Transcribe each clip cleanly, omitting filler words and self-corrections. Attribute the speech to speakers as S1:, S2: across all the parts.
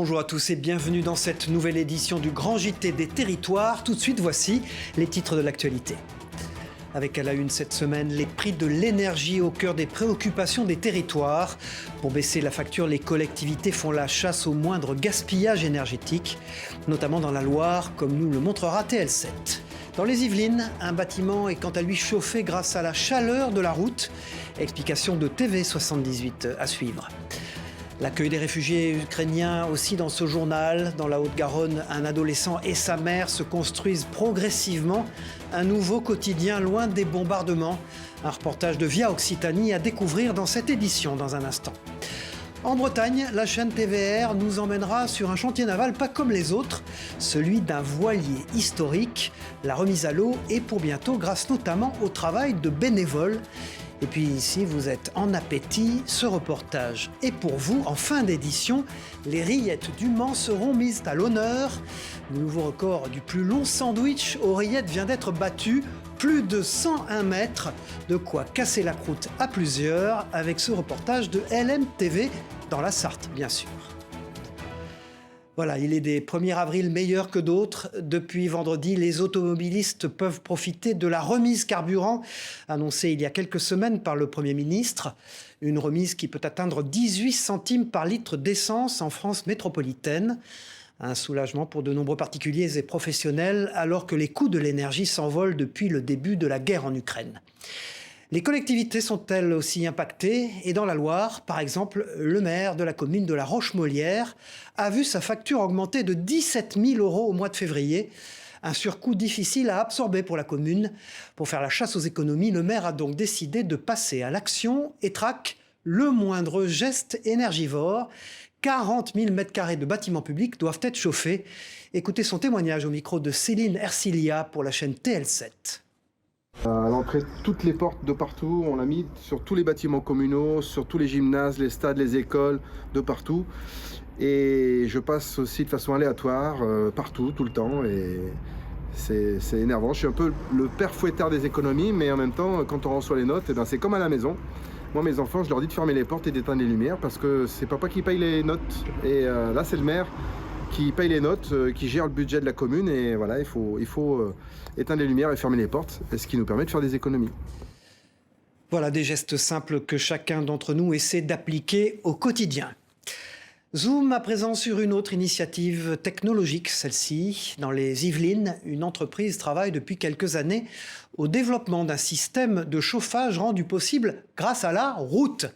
S1: Bonjour à tous et bienvenue dans cette nouvelle édition du Grand JT des Territoires. Tout de suite, voici les titres de l'actualité. Avec à la une cette semaine, les prix de l'énergie au cœur des préoccupations des territoires. Pour baisser la facture, les collectivités font la chasse au moindre gaspillage énergétique, notamment dans la Loire, comme nous le montrera TL7. Dans les Yvelines, un bâtiment est quant à lui chauffé grâce à la chaleur de la route. Explication de TV78 à suivre. L'accueil des réfugiés ukrainiens aussi dans ce journal. Dans la Haute-Garonne, un adolescent et sa mère se construisent progressivement un nouveau quotidien loin des bombardements. Un reportage de Via Occitanie à découvrir dans cette édition dans un instant. En Bretagne, la chaîne TVR nous emmènera sur un chantier naval pas comme les autres, celui d'un voilier historique. La remise à l'eau est pour bientôt grâce notamment au travail de bénévoles. Et puis si vous êtes en appétit, ce reportage est pour vous. En fin d'édition, les rillettes du Mans seront mises à l'honneur. Le nouveau record du plus long sandwich aux rillettes vient d'être battu. Plus de 101 mètres, de quoi casser la croûte à plusieurs avec ce reportage de LMTV dans la Sarthe, bien sûr. Voilà, il est des 1er avril meilleurs que d'autres. Depuis vendredi, les automobilistes peuvent profiter de la remise carburant annoncée il y a quelques semaines par le Premier ministre. Une remise qui peut atteindre 18 centimes par litre d'essence en France métropolitaine. Un soulagement pour de nombreux particuliers et professionnels alors que les coûts de l'énergie s'envolent depuis le début de la guerre en Ukraine. Les collectivités sont-elles aussi impactées? Et dans la Loire, par exemple, le maire de la commune de La Roche-Molière a vu sa facture augmenter de 17 000 € au mois de février. Un surcoût difficile à absorber pour la commune. Pour faire la chasse aux économies, le maire a donc décidé de passer à l'action et traque le moindre geste énergivore. 40 000 m² de bâtiments publics doivent être chauffés. Écoutez son témoignage au micro de Céline Ercilia pour la chaîne TL7.
S2: À l'entrée, toutes les portes de partout, on l'a mis sur tous les bâtiments communaux, sur tous les gymnases, les stades, les écoles, de partout. Et je passe aussi de façon aléatoire, partout, tout le temps. Et c'est énervant. Je suis un peu le père fouettard des économies, mais en même temps, quand on reçoit les notes, eh ben, c'est comme à la maison. Moi, mes enfants, je leur dis de fermer les portes et d'éteindre les lumières parce que c'est papa qui paye les notes. Et là, c'est le maire qui paye les notes, qui gère le budget de la commune. Et voilà, il faut éteindre les lumières et fermer les portes, ce qui nous permet de faire des économies.
S1: Voilà des gestes simples que chacun d'entre nous essaie d'appliquer au quotidien. Zoom à présent sur une autre initiative technologique, celle-ci. Dans les Yvelines, une entreprise travaille depuis quelques années au développement d'un système de chauffage rendu possible grâce à la route.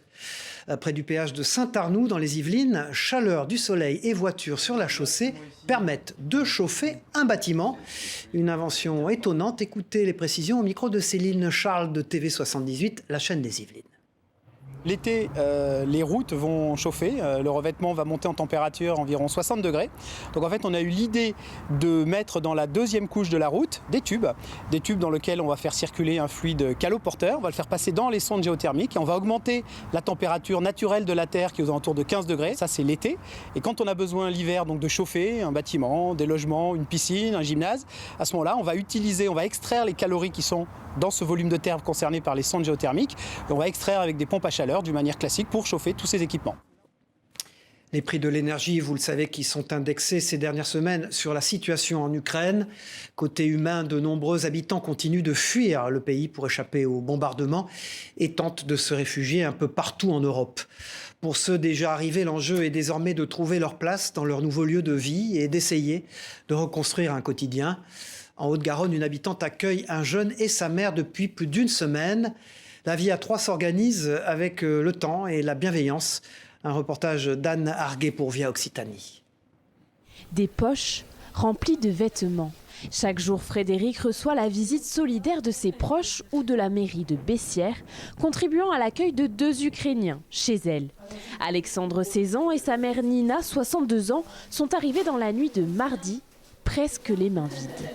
S1: Près du péage de Saint-Arnoux, dans les Yvelines, chaleur du soleil et voitures sur la chaussée permettent de chauffer un bâtiment. Une invention étonnante. Écoutez les précisions au micro de Céline Charles de TV78, la chaîne des Yvelines.
S3: L'été, les routes vont chauffer, le revêtement va monter en température environ 60 degrés. Donc en fait, on a eu l'idée de mettre dans la deuxième couche de la route des tubes dans lesquels on va faire circuler un fluide caloporteur, on va le faire passer dans les sondes géothermiques et on va augmenter la température naturelle de la Terre qui est aux alentours de 15 degrés. Ça, c'est l'été. Et quand on a besoin l'hiver donc de chauffer un bâtiment, des logements, une piscine, un gymnase, à ce moment-là, on va extraire les calories qui sont dans ce volume de terre concerné par les sondes géothermiques et on va extraire avec des pompes à chaleur d'une manière classique pour chauffer tous ces équipements.
S1: Les prix de l'énergie, vous le savez, qui sont indexés ces dernières semaines sur la situation en Ukraine. Côté humain, de nombreux habitants continuent de fuir le pays pour échapper aux bombardements et tentent de se réfugier un peu partout en Europe. Pour ceux déjà arrivés, l'enjeu est désormais de trouver leur place dans leur nouveau lieu de vie et d'essayer de reconstruire un quotidien. En Haute-Garonne, une habitante accueille un jeune et sa mère depuis plus d'une semaine. La vie à trois s'organise avec le temps et la bienveillance. Un reportage d'Anne Arguet pour Via Occitanie.
S4: Des poches remplies de vêtements. Chaque jour, Frédéric reçoit la visite solidaire de ses proches ou de la mairie de Bessières, contribuant à l'accueil de 2 Ukrainiens chez elle. Alexandre, 16 ans, et sa mère Nina, 62 ans, sont arrivés dans la nuit de mardi, presque les mains vides.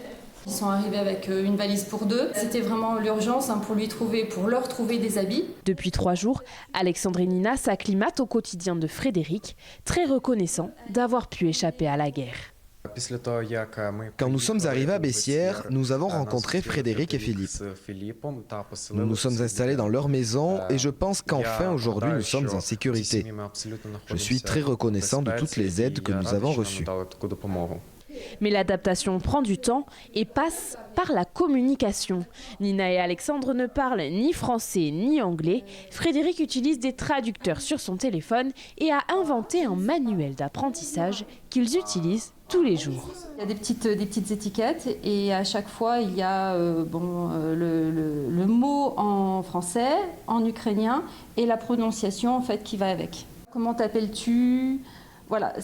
S5: Ils sont arrivés avec une valise pour 2. C'était vraiment l'urgence pour leur trouver des habits.
S4: Depuis 3 jours, Alexandre et Nina s'acclimatent au quotidien de Frédéric, très reconnaissant d'avoir pu échapper à la guerre.
S6: Quand nous sommes arrivés à Bessières, nous avons rencontré Frédéric et Philippe. Nous nous sommes installés dans leur maison et je pense qu'enfin aujourd'hui nous sommes en sécurité. Je suis très reconnaissant de toutes les aides que nous avons reçues.
S4: Mais l'adaptation prend du temps et passe par la communication. Nina et Alexandre ne parlent ni français ni anglais. Frédéric utilise des traducteurs sur son téléphone et a inventé un manuel d'apprentissage qu'ils utilisent tous les jours.
S5: Il y a des petites étiquettes et à chaque fois il y a le mot en français, en ukrainien et la prononciation en fait qui va avec. Comment t'appelles-tu ? Voilà,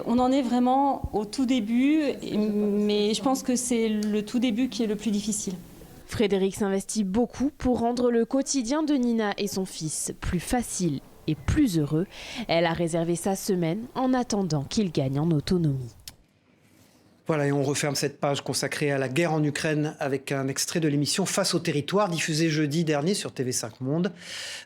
S5: on en est vraiment au tout début, mais je pense que c'est le tout début qui est le plus difficile.
S4: Frédéric s'investit beaucoup pour rendre le quotidien de Nina et son fils plus facile et plus heureux. Elle a réservé sa semaine en attendant qu'il gagne en autonomie.
S1: Voilà, et on referme cette page consacrée à la guerre en Ukraine avec un extrait de l'émission Face au territoire, diffusée jeudi dernier sur TV5 Monde.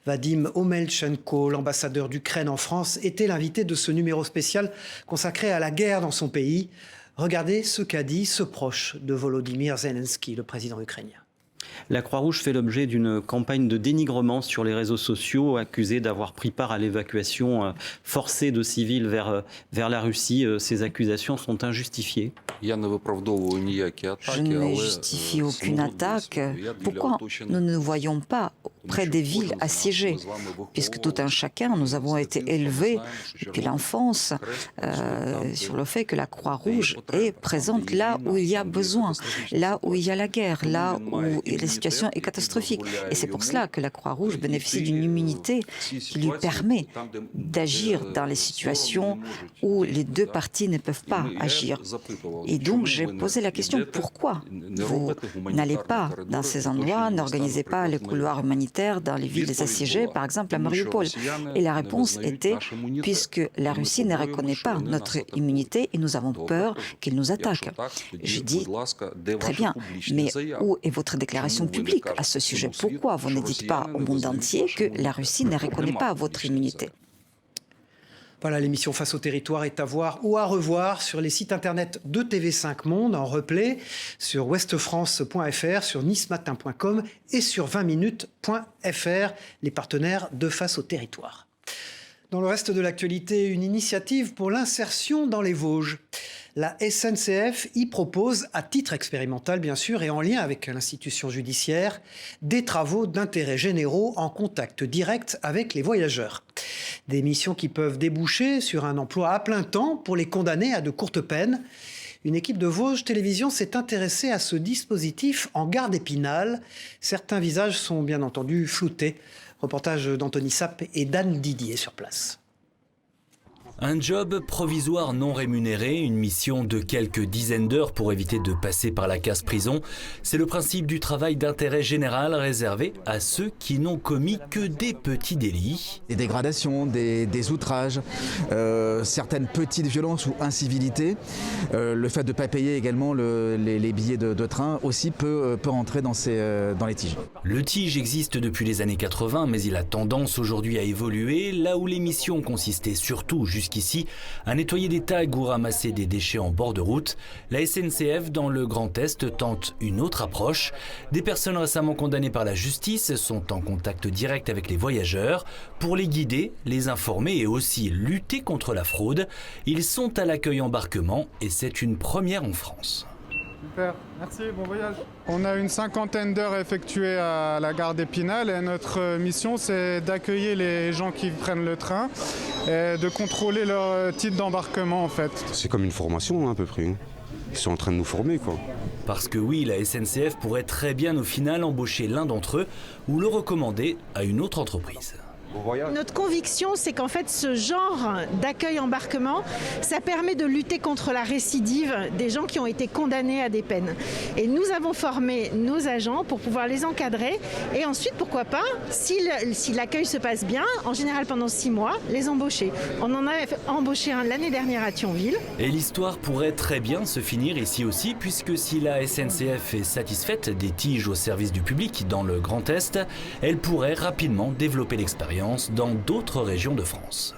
S1: Vadim Omelchenko, l'ambassadeur d'Ukraine en France, était l'invité de ce numéro spécial consacré à la guerre dans son pays. Regardez ce qu'a dit ce proche de Volodymyr Zelensky, le président ukrainien.
S7: La Croix-Rouge fait l'objet d'une campagne de dénigrement sur les réseaux sociaux, accusée d'avoir pris part à l'évacuation forcée de civils vers la Russie. Ces accusations sont injustifiées.
S8: Je ne justifie aucune attaque. Pourquoi nous ne nous voyons pas près des villes assiégées? Puisque tout un chacun, nous avons été élevés depuis l'enfance sur le fait que la Croix-Rouge est présente là où il y a besoin, là où il y a la guerre, là où la situation est catastrophique. Et c'est pour cela que la Croix-Rouge bénéficie d'une immunité qui lui permet d'agir dans les situations où les deux parties ne peuvent pas agir. Et donc j'ai posé la question, pourquoi vous n'allez pas dans ces endroits, n'organisez pas les couloirs humanitaires dans les villes assiégées, par exemple à Mariupol? Et la réponse était, puisque la Russie ne reconnaît pas notre immunité et nous avons peur qu'il nous attaque. J'ai dit, très bien, mais où est votre déclaration publique à ce sujet? Pourquoi vous ne dites pas au monde entier que la Russie ne reconnaît pas votre immunité?
S1: Voilà, l'émission Face au territoire est à voir ou à revoir sur les sites internet de TV5 Monde, en replay, sur ouestfrance.fr, sur nicematin.com et sur 20minutes.fr, les partenaires de Face au territoire. Dans le reste de l'actualité, une initiative pour l'insertion dans les Vosges. La SNCF y propose, à titre expérimental bien sûr et en lien avec l'institution judiciaire, des travaux d'intérêt généraux en contact direct avec les voyageurs. Des missions qui peuvent déboucher sur un emploi à plein temps pour les condamnés à de courtes peines. Une équipe de Vosges Télévisions s'est intéressée à ce dispositif en gare d'Épinal. Certains visages sont bien entendu floutés. Reportage d'Anthony Sapp et d'Anne Didier sur place.
S9: Un job provisoire non rémunéré, une mission de quelques dizaines d'heures pour éviter de passer par la case prison. C'est le principe du travail d'intérêt général réservé à ceux qui n'ont commis que des petits délits.
S10: Des dégradations, des outrages, certaines petites violences ou incivilités. Le fait de ne pas payer également les billets de train aussi peut rentrer dans les TIG.
S9: Le TIG existe depuis les années 80, mais il a tendance aujourd'hui à évoluer, là où les missions consistaient surtout jusqu'ici à nettoyer des tags ou ramasser des déchets en bord de route. La SNCF dans le Grand Est tente une autre approche. Des personnes récemment condamnées par la justice sont en contact direct avec les voyageurs pour les guider, les informer et aussi lutter contre la fraude. Ils sont à l'accueil embarquement et c'est une première en France.
S11: Super, merci, bon voyage. On a une 50aine d'heures effectuées à la gare d'Épinal et notre mission c'est d'accueillir les gens qui prennent le train et de contrôler leur titre d'embarquement en fait.
S12: C'est comme une formation à peu près. Ils sont en train de nous former quoi.
S9: Parce que oui, la SNCF pourrait très bien au final embaucher l'un d'entre eux ou le recommander à une autre entreprise.
S13: Notre conviction, c'est qu'en fait, ce genre d'accueil-embarquement, ça permet de lutter contre la récidive des gens qui ont été condamnés à des peines. Et nous avons formé nos agents pour pouvoir les encadrer et ensuite, pourquoi pas, si l'accueil se passe bien, en général pendant 6 mois, les embaucher. On en a embauché un l'année dernière à Thionville.
S9: Et l'histoire pourrait très bien se finir ici aussi, puisque si la SNCF est satisfaite des tiges au service du public dans le Grand Est, elle pourrait rapidement développer l'expérience dans d'autres régions de France.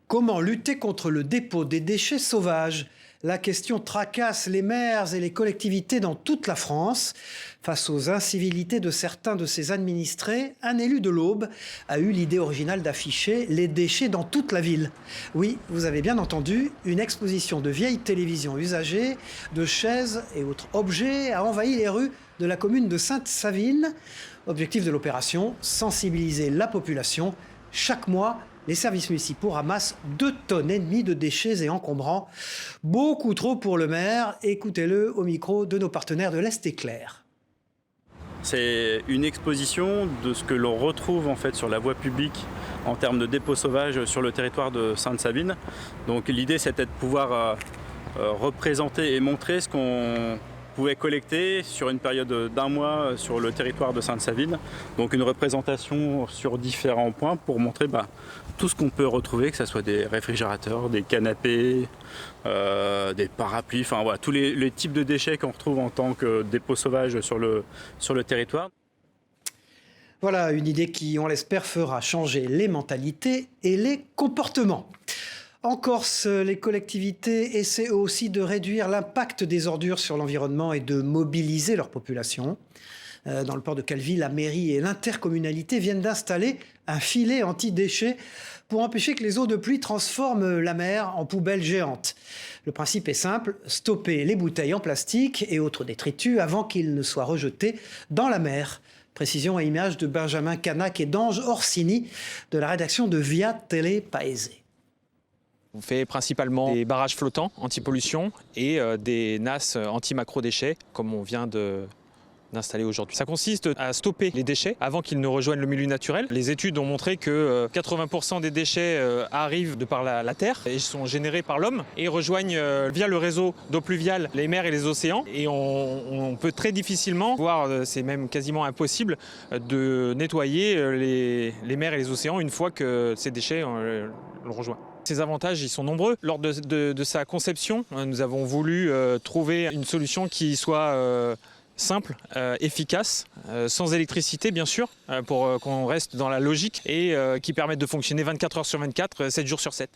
S1: Comment lutter contre le dépôt des déchets sauvages ? La question tracasse les maires et les collectivités dans toute la France. Face aux incivilités de certains de ses administrés, un élu de l'Aube a eu l'idée originale d'afficher les déchets dans toute la ville. Oui, vous avez bien entendu, une exposition de vieilles télévisions usagées, de chaises et autres objets a envahi les rues de la commune de Sainte-Savine. Objectif de l'opération, sensibiliser la population. Chaque mois, les services municipaux ramassent 2,5 tonnes de déchets et encombrants. Beaucoup trop pour le maire. Écoutez-le au micro de nos partenaires de l'Est Éclair.
S14: C'est une exposition de ce que l'on retrouve en fait sur la voie publique en termes de dépôts sauvages sur le territoire de Sainte-Savine. Donc l'idée c'était de pouvoir représenter et montrer ce qu'on pouvait collecter sur une période d'1 mois sur le territoire de Sainte-Savine. Donc une représentation sur différents points pour montrer tout ce qu'on peut retrouver, que ce soit des réfrigérateurs, des canapés, des parapluies, enfin voilà, tous les types de déchets qu'on retrouve en tant que dépôt sauvage sur le territoire.
S1: Voilà une idée qui, on l'espère, fera changer les mentalités et les comportements. En Corse, les collectivités essaient aussi de réduire l'impact des ordures sur l'environnement et de mobiliser leur population. Dans le port de Calvi, la mairie et l'intercommunalité viennent d'installer un filet anti-déchets pour empêcher que les eaux de pluie transforment la mer en poubelle géante. Le principe est simple, stopper les bouteilles en plastique et autres détritus avant qu'ils ne soient rejetés dans la mer. Précision et images de Benjamin Canac et d'Ange Orsini de la rédaction de Via Tele Paese.
S15: On fait principalement des barrages flottants anti-pollution et des nasses anti-macro-déchets comme on vient d'installer aujourd'hui. Ça consiste à stopper les déchets avant qu'ils ne rejoignent le milieu naturel. Les études ont montré que 80% des déchets arrivent de par la terre et sont générés par l'homme et rejoignent via le réseau d'eau pluviale les mers et les océans. Et on peut très difficilement, voire c'est même quasiment impossible, de nettoyer les mers et les océans une fois que ces déchets le rejoignent. Ces avantages, ils sont nombreux. Lors de sa conception, nous avons voulu trouver une solution qui soit simple, efficace, sans électricité bien sûr, pour qu'on reste dans la logique et qui permette de fonctionner 24 heures sur 24, 7 jours sur 7.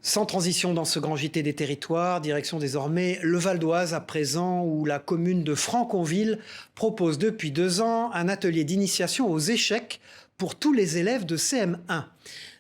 S1: Sans transition dans ce grand JT des territoires, direction désormais le Val d'Oise à présent, où la commune de Franconville propose depuis 2 ans un atelier d'initiation aux échecs pour tous les élèves de CM1.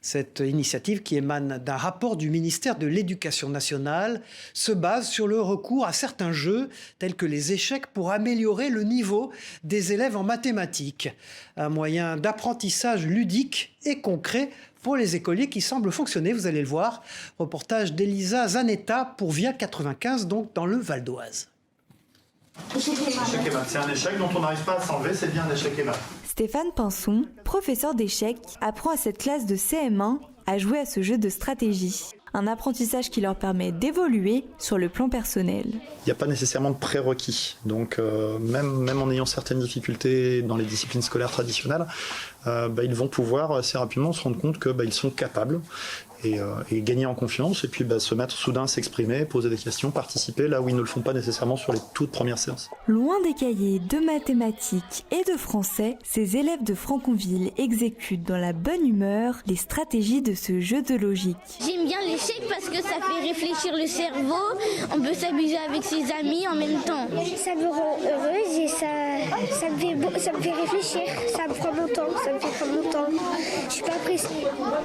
S1: Cette initiative, qui émane d'un rapport du ministère de l'Éducation nationale, se base sur le recours à certains jeux, tels que les échecs, pour améliorer le niveau des élèves en mathématiques. Un moyen d'apprentissage ludique et concret pour les écoliers qui semble fonctionner, vous allez le voir. Reportage d'Elisa Zanetta pour Via 95, donc dans le Val d'Oise.
S16: Échec et maths, c'est un échec dont on n'arrive pas à s'enlever, c'est bien un échec et maths.
S17: Stéphane Pinson, professeur d'échecs, apprend à cette classe de CM1 à jouer à ce jeu de stratégie. Un apprentissage qui leur permet d'évoluer sur le plan personnel.
S16: Il n'y a pas nécessairement de prérequis, donc même en ayant certaines difficultés dans les disciplines scolaires traditionnelles, ils vont pouvoir assez rapidement se rendre compte qu'ils sont capables et gagner en confiance et puis se mettre soudain à s'exprimer, poser des questions, participer là où ils ne le font pas nécessairement sur les toutes premières séances.
S17: Loin des cahiers de mathématiques et de français, ces élèves de Franconville exécutent dans la bonne humeur les stratégies de ce jeu de logique.
S18: J'aime bien l'échec parce que ça fait réfléchir le cerveau, on peut s'amuser avec ses amis en même temps.
S19: Ça me rend heureuse et ça me fait réfléchir, ça me prend mon temps, ça me fait prendre mon temps. Je suis pas pressée.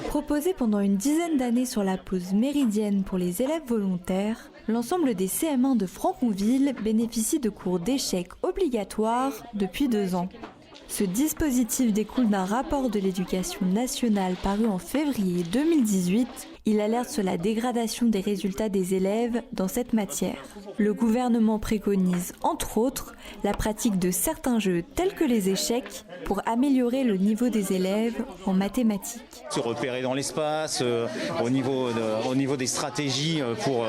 S17: Proposé pendant une dizaine d'années sur la pause méridienne pour les élèves volontaires, l'ensemble des CM1 de Franconville bénéficie de cours d'échecs obligatoires depuis 2 ans. Ce dispositif découle d'un rapport de l'Éducation nationale paru en février 2018. Il alerte sur la dégradation des résultats des élèves dans cette matière. Le gouvernement préconise, entre autres, la pratique de certains jeux tels que les échecs pour améliorer le niveau des élèves en mathématiques.
S20: Se repérer dans l'espace, au niveau des stratégies pour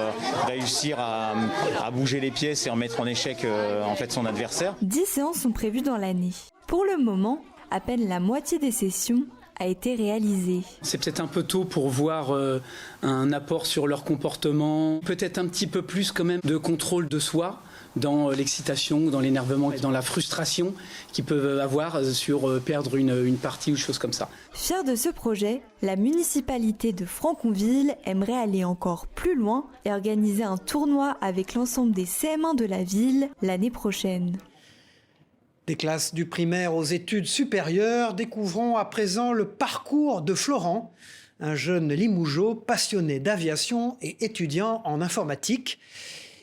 S20: réussir à bouger les pièces et en mettre en échec son adversaire.
S17: 10 séances sont prévues dans l'année. Pour le moment, à peine la moitié des sessions a été réalisée.
S21: C'est peut-être un peu tôt pour voir un apport sur leur comportement, peut-être un petit peu plus quand même de contrôle de soi, dans l'excitation, dans l'énervement et dans la frustration qu'ils peuvent avoir sur perdre une partie ou choses comme ça.
S17: Fier de ce projet, la municipalité de Franconville aimerait aller encore plus loin et organiser un tournoi avec l'ensemble des CM1 de la ville l'année prochaine.
S1: Des classes du primaire aux études supérieures, découvrons à présent le parcours de Florent, un jeune Limougeot passionné d'aviation et étudiant en informatique.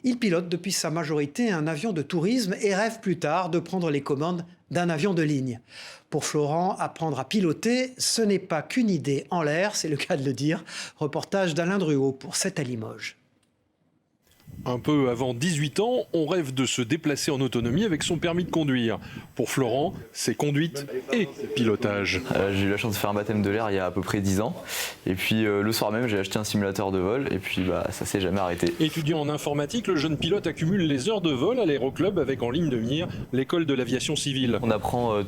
S1: Il pilote depuis sa majorité un avion de tourisme et rêve plus tard de prendre les commandes d'un avion de ligne. Pour Florent, apprendre à piloter, ce n'est pas qu'une idée en l'air, c'est le cas de le dire. Reportage d'Alain Druot pour 7 à Limoges.
S2: Un peu avant 18 ans, on rêve de se déplacer en autonomie avec son permis de conduire. Pour Florent, c'est conduite et pilotage.
S22: J'ai eu la chance de faire un baptême de l'air il y a à peu près 10 ans. Et puis le soir même, j'ai acheté un simulateur de vol et puis ça s'est jamais arrêté.
S2: Étudiant en informatique, le jeune pilote accumule les heures de vol à l'aéroclub avec en ligne de mire l'école de l'aviation civile.
S22: On apprend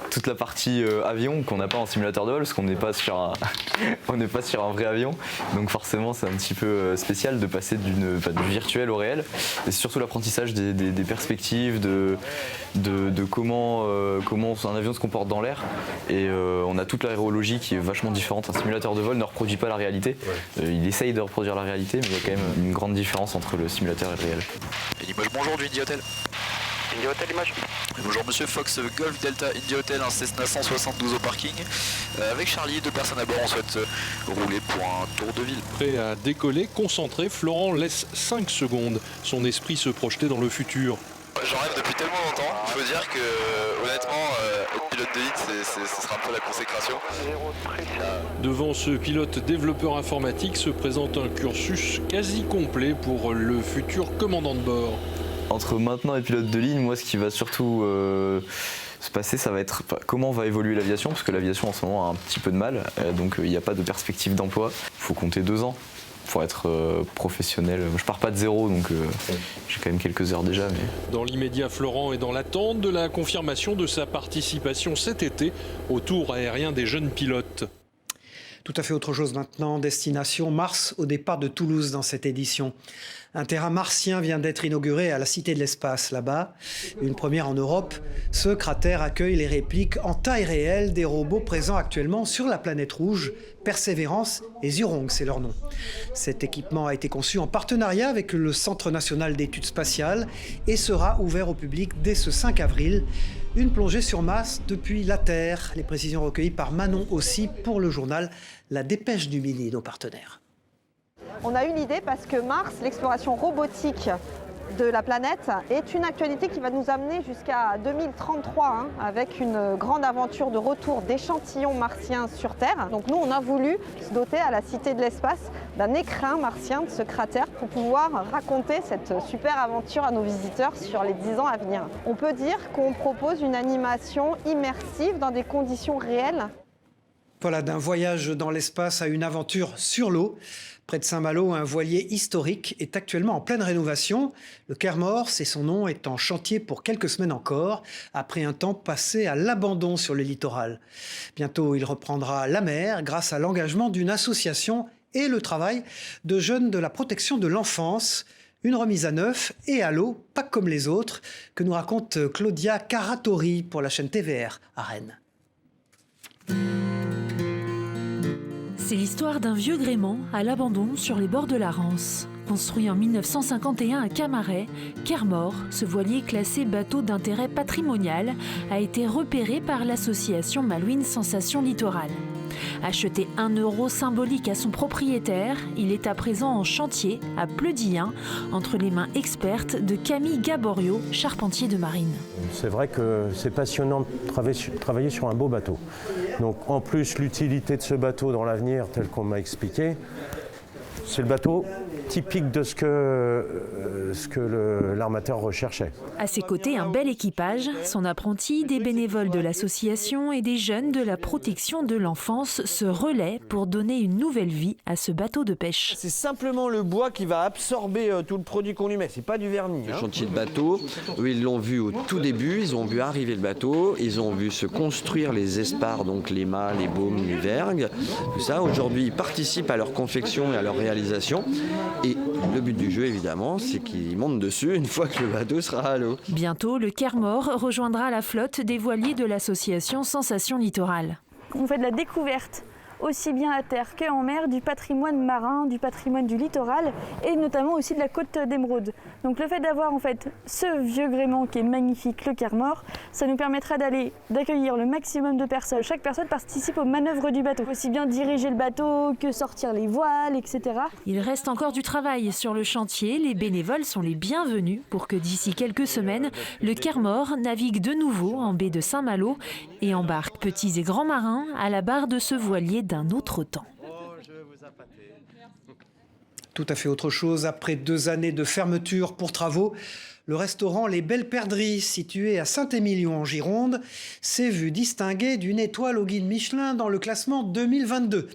S22: toute la partie avion qu'on n'a pas en simulateur de vol parce qu'on n'est pas sur un vrai avion. Donc forcément, c'est un petit peu spécial de passer du virtuel au réel, et c'est surtout l'apprentissage des perspectives, de comment un avion se comporte dans l'air, et on a toute l'aérologie qui est vachement différente. Un simulateur de vol ne reproduit pas la réalité, il essaye de reproduire la réalité, mais il y a quand même une grande différence entre le simulateur et le réel.
S23: Et Limoges, bonjour du Indy Hotel. Indy Hotel Limoges. Bonjour monsieur, Fox Golf Delta Indy Hotel, un Cessna 172 au parking. Avec Charlie, 2 personnes à bord, on souhaite rouler pour un tour de ville.
S2: Prêt à décoller, concentré, Florent laisse 5 secondes son esprit se projeter dans le futur.
S23: J'en rêve depuis tellement longtemps, il faut dire que honnêtement, être pilote de ligne, ce sera un peu la consécration.
S2: Devant ce pilote développeur informatique se présente un cursus quasi complet pour le futur commandant de bord.
S22: Entre maintenant et pilote de ligne, moi ce qui va surtout se passer, ça va être comment va évoluer l'aviation, parce que l'aviation en ce moment a un petit peu de mal, donc il n'y a pas de perspective d'emploi. Il faut compter 2 ans pour être professionnel. Je pars pas de zéro, donc j'ai quand même quelques heures déjà. Mais...
S2: Dans l'immédiat, Florent est dans l'attente de la confirmation de sa participation cet été au tour aérien des jeunes pilotes.
S1: Tout à fait autre chose maintenant, destination Mars au départ de Toulouse dans cette édition. Un terrain martien vient d'être inauguré à la Cité de l'Espace là-bas, une première en Europe. Ce cratère accueille les répliques en taille réelle des robots présents actuellement sur la planète rouge, Persévérance et Zhurong, c'est leur nom. Cet équipement a été conçu en partenariat avec le Centre national d'études spatiales et sera ouvert au public dès ce 5 avril. Une plongée sur Mars depuis la Terre. Les précisions recueillies par Manon aussi pour le journal La Dépêche du Midi, nos partenaires.
S24: On a une idée parce que Mars, l'exploration robotique de la planète, est une actualité qui va nous amener jusqu'à 2033 avec une grande aventure de retour d'échantillons martiens sur Terre. Donc nous, on a voulu se doter à la Cité de l'Espace d'un écrin martien de ce cratère pour pouvoir raconter cette super aventure à nos visiteurs sur les 10 ans à venir. On peut dire qu'on propose une animation immersive dans des conditions réelles.
S1: Voilà, d'un voyage dans l'espace à une aventure sur l'eau. Près de Saint-Malo, un voilier historique est actuellement en pleine rénovation. Le Kermor, c'est son nom, est en chantier pour quelques semaines encore, après un temps passé à l'abandon sur le littoral. Bientôt, il reprendra la mer grâce à l'engagement d'une association et le travail de jeunes de la protection de l'enfance. Une remise à neuf et à l'eau, pas comme les autres, que nous raconte Claudia Caratori pour la chaîne TVR à Rennes.
S25: C'est l'histoire d'un vieux gréement à l'abandon sur les bords de la Rance. Construit en 1951 à Camaret, Kermor, ce voilier classé bateau d'intérêt patrimonial, a été repéré par l'association Malouine Sensation Littorale. Acheté 1 € symbolique à son propriétaire, il est à présent en chantier à Pleudien, entre les mains expertes de Camille Gaborio, charpentier de marine.
S26: C'est vrai que c'est passionnant de travailler sur un beau bateau. Donc en plus, l'utilité de ce bateau dans l'avenir, tel qu'on m'a expliqué, c'est le bateau typique de ce que l'armateur recherchait.
S25: À ses côtés, un bel équipage, son apprenti, des bénévoles de l'association et des jeunes de la protection de l'enfance se relaient pour donner une nouvelle vie à ce bateau de pêche.
S27: C'est simplement le bois qui va absorber tout le produit qu'on lui met, c'est pas du vernis.
S28: Le chantier de bateau, eux, ils l'ont vu au tout début, ils ont vu arriver le bateau, ils ont vu se construire les espars, donc les mâts, les baumes, les vergues, tout ça. Aujourd'hui, ils participent à leur confection et à leur réalisation. Et le but du jeu, évidemment, c'est qu'ils montent dessus une fois que le bateau sera à l'eau.
S25: Bientôt, le Kermor rejoindra la flotte des voiliers de l'association Sensation Littorale.
S3: On fait de la découverte, aussi bien à terre qu'en mer, du patrimoine marin, du patrimoine du littoral et notamment aussi de la côte d'Émeraude. Donc le fait d'avoir en fait ce vieux gréement qui est magnifique, le Kermor, ça nous permettra d'accueillir le maximum de personnes. Chaque personne participe aux manœuvres du bateau, aussi bien diriger le bateau que sortir les voiles, etc.
S25: Il reste encore du travail sur le chantier. Les bénévoles sont les bienvenus pour que d'ici quelques semaines, le Kermor navigue de nouveau en baie de Saint-Malo et embarque petits et grands marins à la barre de ce voilier d'un autre temps.
S1: Tout à fait autre chose. Après 2 années de fermeture pour travaux, le restaurant Les Belles Perdrix, situé à Saint-Émilion en Gironde, s'est vu distinguer d'une étoile au guide Michelin dans le classement 2022.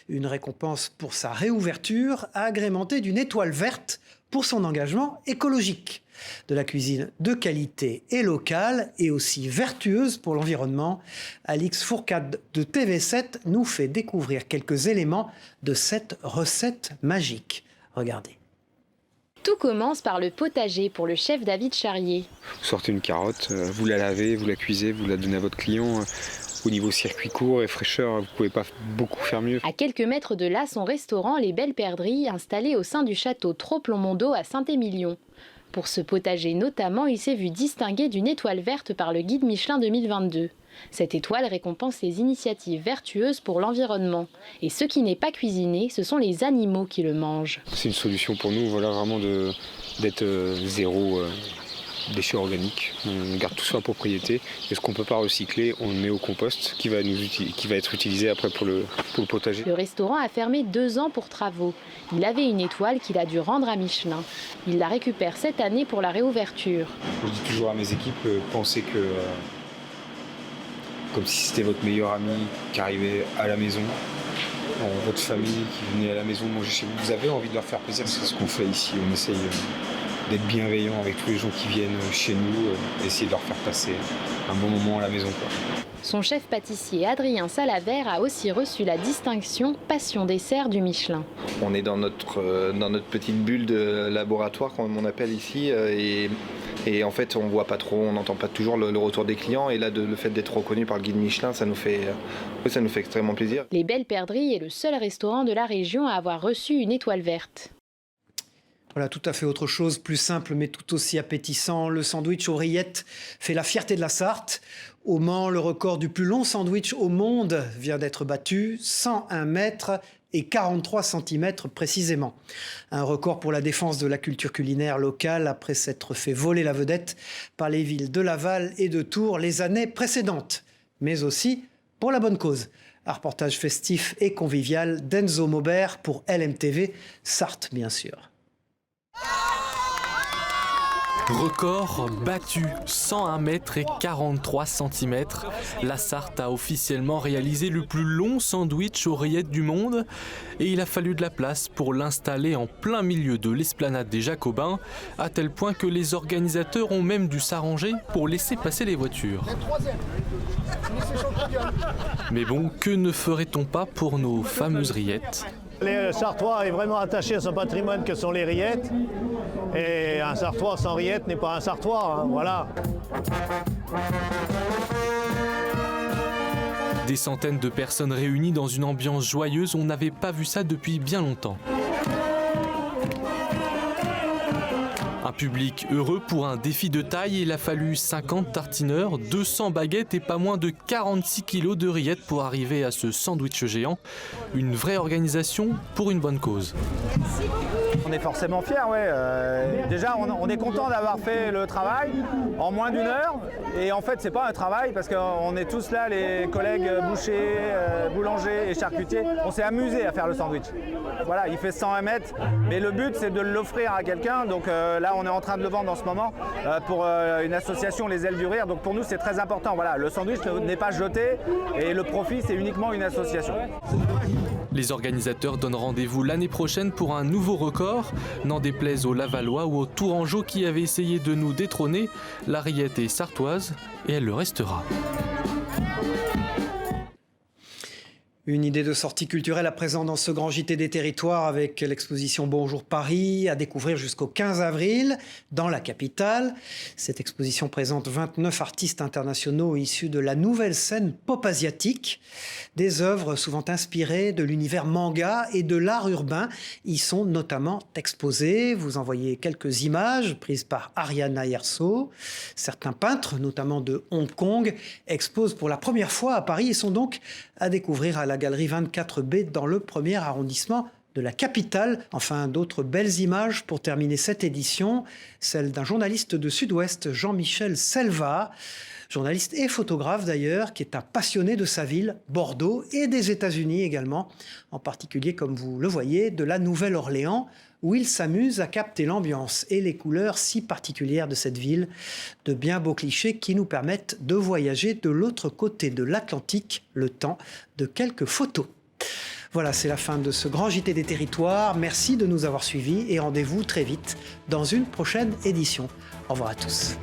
S1: Une récompense pour sa réouverture, agrémentée d'une étoile verte pour son engagement écologique. De la cuisine de qualité et locale et aussi vertueuse pour l'environnement, Alix Fourcade de TV7 nous fait découvrir quelques éléments de cette recette magique. Regardez.
S4: Tout commence par le potager pour le chef David Charrier.
S5: Vous sortez une carotte, vous la lavez, vous la cuisez, vous la donnez à votre client. Au niveau circuit court et fraîcheur, vous ne pouvez pas beaucoup faire mieux.
S4: À quelques mètres de là, son restaurant Les Belles Perdrix, installé au sein du château Trop-Plommondeau à Saint-Émilion. Pour ce potager notamment, il s'est vu distinguer d'une étoile verte par le guide Michelin 2022. Cette étoile récompense les initiatives vertueuses pour l'environnement. Et ce qui n'est pas cuisiné, ce sont les animaux qui le mangent.
S5: C'est une solution pour nous, voilà, vraiment d'être zéro déchets organiques. On garde tout sur la propriété. Et ce qu'on ne peut pas recycler, on le met au compost qui va être utilisé après pour le potager.
S4: Le restaurant a fermé 2 ans pour travaux. Il avait une étoile qu'il a dû rendre à Michelin. Il la récupère cette année pour la réouverture.
S5: Je dis toujours à mes équipes, pensez que comme si c'était votre meilleur ami qui arrivait à la maison, votre famille qui venait à la maison manger chez vous. Vous avez envie de leur faire plaisir, c'est ce qu'on fait ici. On essaye d'être bienveillant avec tous les gens qui viennent chez nous, essayer de leur faire passer un bon moment à la maison, quoi.
S4: Son chef pâtissier Adrien Salavert a aussi reçu la distinction Passion Dessert du Michelin.
S6: On est dans notre petite bulle de laboratoire, comme on appelle ici, et en fait on voit pas trop, on n'entend pas toujours le retour des clients, et là le fait d'être reconnu par le guide Michelin, ça nous fait extrêmement plaisir.
S4: Les Belles Perdrix est le seul restaurant de la région à avoir reçu une étoile verte.
S1: Voilà, tout à fait autre chose, plus simple mais tout aussi appétissant. Le sandwich aux rillettes fait la fierté de la Sarthe. Au Mans, le record du plus long sandwich au monde vient d'être battu, 101 mètres et 43 cm précisément. Un record pour la défense de la culture culinaire locale après s'être fait voler la vedette par les villes de Laval et de Tours les années précédentes. Mais aussi pour la bonne cause. Un reportage festif et convivial d'Enzo Maubert pour LMTV, Sarthe bien sûr.
S7: Record battu, 101 mètres et 43 cm. La Sarthe a officiellement réalisé le plus long sandwich aux rillettes du monde et il a fallu de la place pour l'installer en plein milieu de l'esplanade des Jacobins, à tel point que les organisateurs ont même dû s'arranger pour laisser passer les voitures. Mais bon, que ne ferait-on pas pour nos fameuses rillettes ?
S8: Les Sartois est vraiment attaché à son patrimoine que sont les rillettes. Et un Sartois sans rillettes n'est pas un Sartois, hein, voilà.
S7: Des centaines de personnes réunies dans une ambiance joyeuse, on n'avait pas vu ça depuis bien longtemps. Un public heureux pour un défi de taille, il a fallu 50 tartineurs, 200 baguettes et pas moins de 46 kilos de rillettes pour arriver à ce sandwich géant. Une vraie organisation pour une bonne cause.
S10: On est forcément fiers, ouais. Déjà, on est content d'avoir fait le travail en moins d'1 heure. Et en fait, c'est pas un travail parce qu'on est tous là, les collègues bouchers, boulangers et charcutiers. On s'est amusé à faire le sandwich. Voilà, il fait 101 mètres, mais le but, c'est de l'offrir à quelqu'un. Donc là, on est en train de le vendre en ce moment pour une association, les Ailes du Rire. Donc pour nous, c'est très important. Voilà, le sandwich n'est pas jeté et le profit, c'est uniquement une association.
S7: Les organisateurs donnent rendez-vous l'année prochaine pour un nouveau record, n'en déplaise aux Lavallois ou aux Tourangeaux qui avaient essayé de nous détrôner. La rillette est sartoise et elle le restera.
S1: Une idée de sortie culturelle à présent dans ce grand JT des territoires avec l'exposition Bonjour Paris à découvrir jusqu'au 15 avril dans la capitale. Cette exposition présente 29 artistes internationaux issus de la nouvelle scène pop asiatique. Des œuvres souvent inspirées de l'univers manga et de l'art urbain y sont notamment exposées. Vous en voyez quelques images prises par Ariana Yerso. Certains peintres, notamment de Hong Kong, exposent pour la première fois à Paris et sont donc à découvrir à la galerie 24B dans le 1er arrondissement de la capitale. Enfin, d'autres belles images pour terminer cette édition, celle d'un journaliste de Sud-Ouest, Jean-Michel Selva, journaliste et photographe d'ailleurs, qui est un passionné de sa ville, Bordeaux, et des États-Unis également, en particulier, comme vous le voyez, de la Nouvelle-Orléans, où il s'amuse à capter l'ambiance et les couleurs si particulières de cette ville, de bien beaux clichés qui nous permettent de voyager de l'autre côté de l'Atlantique, le temps de quelques photos. Voilà, c'est la fin de ce grand JT des territoires. Merci de nous avoir suivis et rendez-vous très vite dans une prochaine édition. Au revoir à tous.